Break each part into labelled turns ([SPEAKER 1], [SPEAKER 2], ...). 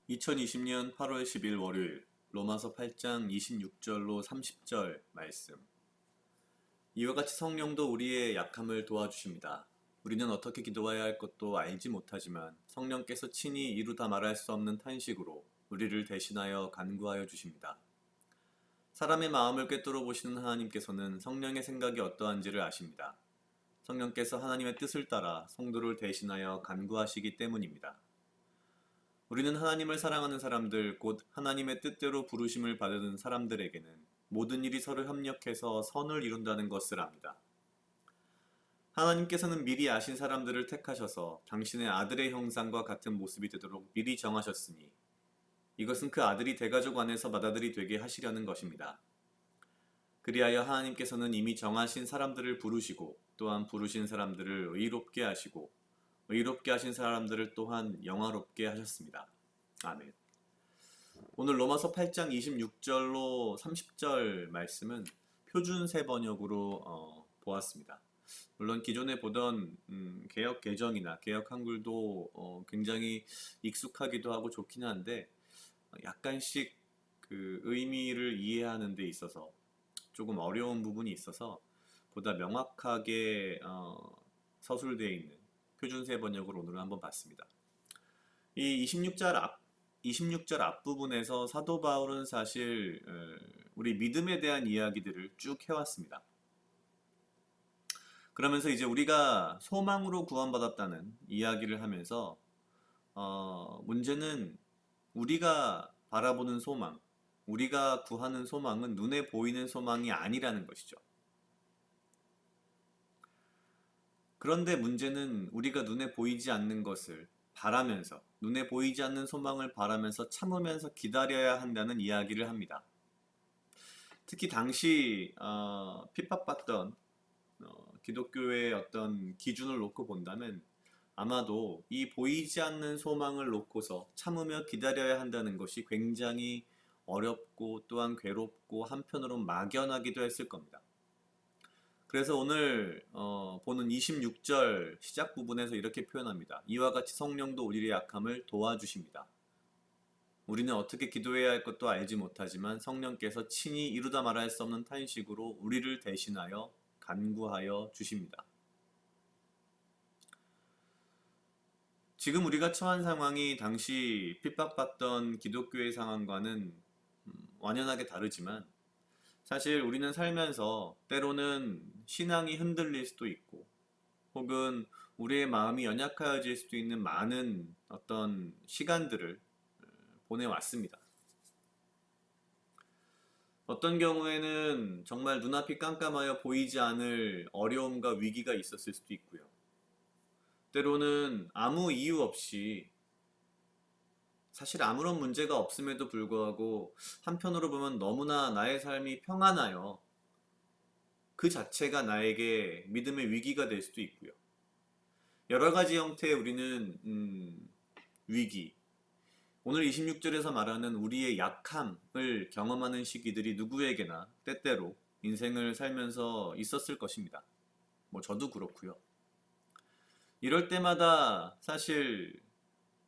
[SPEAKER 1] (2020년 8월 10일) 월요일 로마서 8장 26절로 30절 말씀. 이와 같이 성령도 우리의 약함을 도와주십니다. 우리는 어떻게 기도해야 할 것도 알지 못하지만 성령께서 친히 이루다 말할 수 없는 탄식으로 우리를 대신하여 간구하여 주십니다. 사람의 마음을 꿰뚫어 보시는 하나님께서는 성령의 생각이 어떠한지를 아십니다. 성령께서 하나님의 뜻을 따라 성도를 대신하여 간구하시기 때문입니다. 우리는 하나님을 사랑하는 사람들, 곧 하나님의 뜻대로 부르심을 받은 사람들에게는 모든 일이 서로 협력해서 선을 이룬다는 것을 압니다. 하나님께서는 미리 아신 사람들을 택하셔서 당신의 아들의 형상과 같은 모습이 되도록 미리 정하셨으니 이것은 그 아들이 대가족 안에서 맏아들이 되게 하시려는 것입니다. 그리하여 하나님께서는 이미 정하신 사람들을 부르시고 또한 부르신 사람들을 의롭게 하시고 의롭게 하신 사람들을 또한 영화롭게 하셨습니다. 아멘. 오늘 로마서 8장 26절로 30절 말씀은 표준 세 번역으로 보았습니다. 물론 기존에 보던 개역 개정이나 개역 한글도 굉장히 익숙하기도 하고 좋긴 한데 약간씩 그 의미를 이해하는 데 있어서 조금 어려운 부분이 있어서 보다 명확하게 서술되어 있는 표준세 번역을 오늘 한번 봤습니다. 이 26절 앞부분에서 사도 바울은 사실 우리 믿음에 대한 이야기들을 쭉 해왔습니다. 그러면서 이제 우리가 소망으로 구원받았다는 이야기를 하면서 문제는 우리가 바라보는 소망, 우리가 구하는 소망은 눈에 보이는 소망이 아니라는 것이죠. 그런데 문제는 우리가 눈에 보이지 않는 것을 바라면서, 눈에 보이지 않는 소망을 바라면서 참으면서 기다려야 한다는 이야기를 합니다. 특히 당시 핍박받던 기독교의 어떤 기준을 놓고 본다면 아마도 이 보이지 않는 소망을 놓고서 참으며 기다려야 한다는 것이 굉장히 어렵고 또한 괴롭고 한편으로는 막연하기도 했을 겁니다. 그래서 오늘 보는 26절 시작 부분에서 이렇게 표현합니다. 이와 같이 성령도 우리의 약함을 도와주십니다. 우리는 어떻게 기도해야 할 것도 알지 못하지만 성령께서 친히 이루다 말할 수 없는 탄식으로 우리를 대신하여 간구하여 주십니다. 지금 우리가 처한 상황이 당시 핍박받던 기독교의 상황과는 완연하게 다르지만 사실 우리는 살면서 때로는 신앙이 흔들릴 수도 있고 혹은 우리의 마음이 연약해질 수도 있는 많은 어떤 시간들을 보내왔습니다. 어떤 경우에는 정말 눈앞이 깜깜하여 보이지 않을 어려움과 위기가 있었을 수도 있고요. 때로는 아무 이유 없이 사실 아무런 문제가 없음에도 불구하고 한편으로 보면 너무나 나의 삶이 평안하여 그 자체가 나에게 믿음의 위기가 될 수도 있고요. 여러 가지 형태의 우리는 위기, 오늘 26절에서 말하는 우리의 약함을 경험하는 시기들이 누구에게나 때때로 인생을 살면서 있었을 것입니다. 저도 그렇고요. 이럴 때마다 사실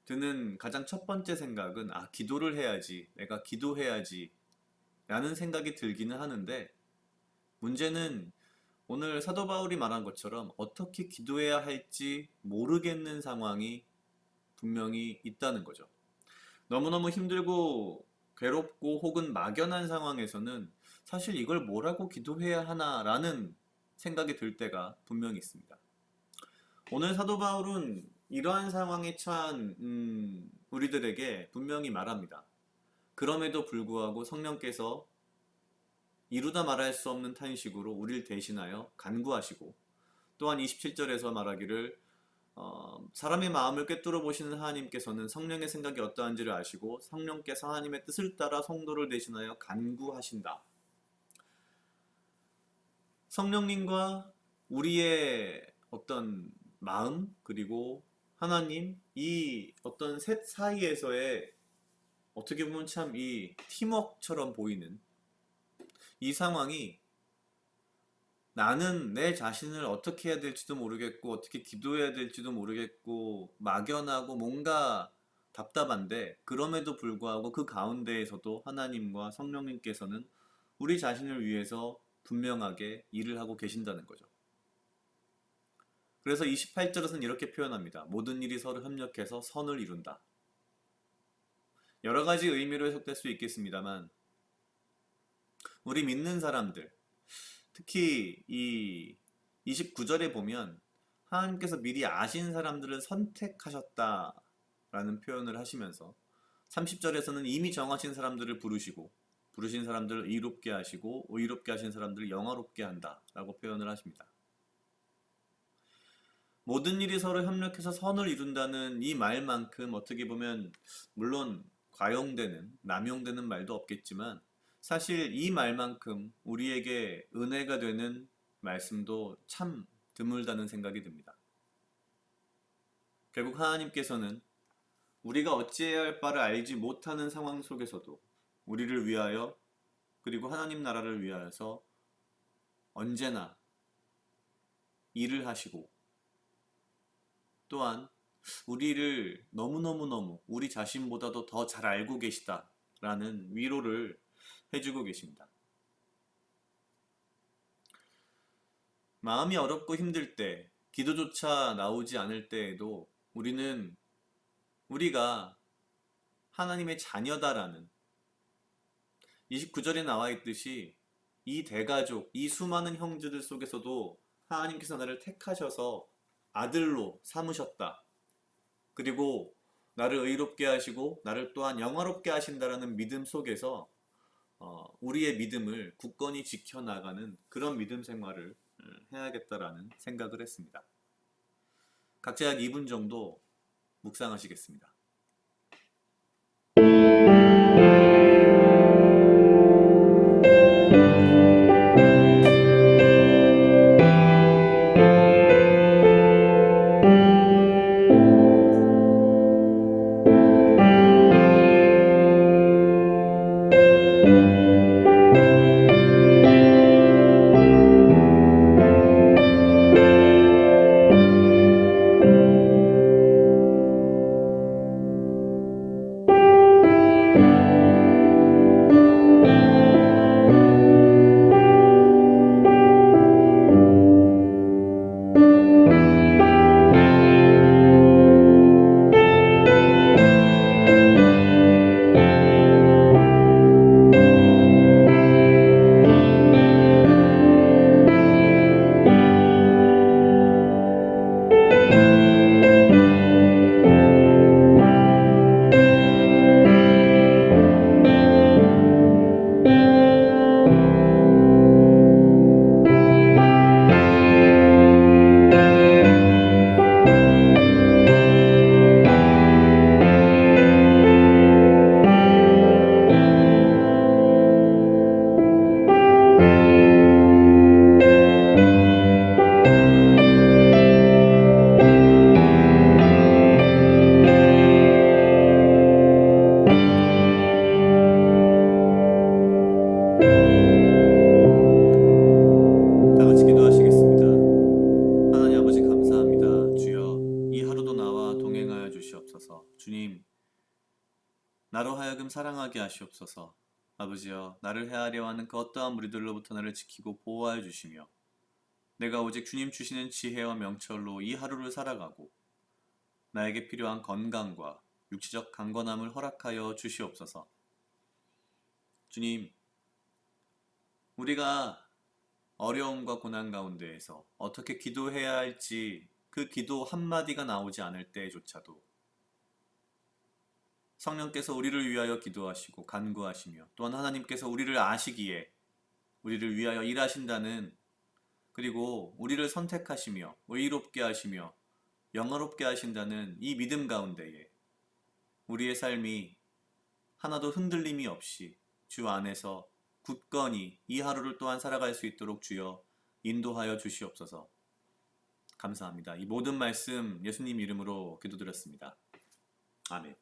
[SPEAKER 1] 드는 가장 첫 번째 생각은 기도를 해야지, 내가 기도해야지 라는 생각이 들기는 하는데 문제는 오늘 사도 바울이 말한 것처럼 어떻게 기도해야 할지 모르겠는 상황이 분명히 있다는 거죠. 너무너무 힘들고 괴롭고 혹은 막연한 상황에서는 사실 이걸 뭐라고 기도해야 하나라는 생각이 들 때가 분명히 있습니다. 오늘 사도 바울은 이러한 상황에 처한 우리들에게 분명히 말합니다. 그럼에도 불구하고 성령께서 이루다 말할 수 없는 탄식으로 우리를 대신하여 간구하시고 또한 27절에서 말하기를 사람의 마음을 꿰뚫어 보시는 하나님께서는 성령의 생각이 어떠한지를 아시고 성령께서 하나님의 뜻을 따라 성도를 대신하여 간구하신다. 성령님과 우리의 어떤 마음 그리고 하나님 이 어떤 셋 사이에서의 어떻게 보면 참 이 팀워크처럼 보이는 이 상황이 나는 내 자신을 어떻게 해야 될지도 모르겠고 어떻게 기도해야 될지도 모르겠고 막연하고 뭔가 답답한데 그럼에도 불구하고 그 가운데에서도 하나님과 성령님께서는 우리 자신을 위해서 분명하게 일을 하고 계신다는 거죠. 그래서 28절에서는 이렇게 표현합니다. 모든 일이 서로 협력해서 선을 이룬다. 여러 가지 의미로 해석될 수 있겠습니다만 우리 믿는 사람들 특히 이 29절에 보면 하나님께서 미리 아신 사람들을 선택하셨다라는 표현을 하시면서 30절에서는 이미 정하신 사람들을 부르시고 부르신 사람들을 의롭게 하시고 의롭게 하신 사람들을 영화롭게 한다라고 표현을 하십니다. 모든 일이 서로 협력해서 선을 이룬다는 이 말만큼 어떻게 보면 물론 과용되는, 남용되는 말도 없겠지만 사실 이 말만큼 우리에게 은혜가 되는 말씀도 참 드물다는 생각이 듭니다. 결국 하나님께서는 우리가 어찌해야 할 바를 알지 못하는 상황 속에서도 우리를 위하여 그리고 하나님 나라를 위하여서 언제나 일을 하시고 또한 우리를 너무너무너무 우리 자신보다도 더 잘 알고 계시다라는 위로를 해주고 계십니다. 마음이 어렵고 힘들 때, 기도조차 나오지 않을 때에도 우리가 하나님의 자녀다라는 29절에 나와 있듯이 이 대가족, 이 수많은 형제들 속에서도 하나님께서 나를 택하셔서 아들로 삼으셨다. 그리고 나를 의롭게 하시고 나를 또한 영화롭게 하신다라는 믿음 속에서 우리의 믿음을 굳건히 지켜나가는 그런 믿음 생활을 해야겠다라는 생각을 했습니다. 각자 약 2분 정도 묵상하시겠습니다. 다 같이 기도하시겠습니다. 하나님 아버지 감사합니다. 주여 이 하루도 나와 동행하여 주시옵소서. 주님 나로 하여금 사랑하게 하시옵소서. 아버지여 나를 헤아려 하는 그 어떠한 무리들로부터 나를 지키고 보호하여 주시며 내가 오직 주님 주시는 지혜와 명철로 이 하루를 살아가고 나에게 필요한 건강과 육체적 강건함을 허락하여 주시옵소서. 주님 우리가 어려움과 고난 가운데에서 어떻게 기도해야 할지 그 기도 한마디가 나오지 않을 때조차도 성령께서 우리를 위하여 기도하시고 간구하시며 또한 하나님께서 우리를 아시기에 우리를 위하여 일하신다는 그리고 우리를 선택하시며 의롭게 하시며 영화롭게 하신다는 이 믿음 가운데에 우리의 삶이 하나도 흔들림이 없이 주 안에서 굳건히 이 하루를 또한 살아갈 수 있도록 주여 인도하여 주시옵소서. 감사합니다. 이 모든 말씀 예수님 이름으로 기도드렸습니다. 아멘.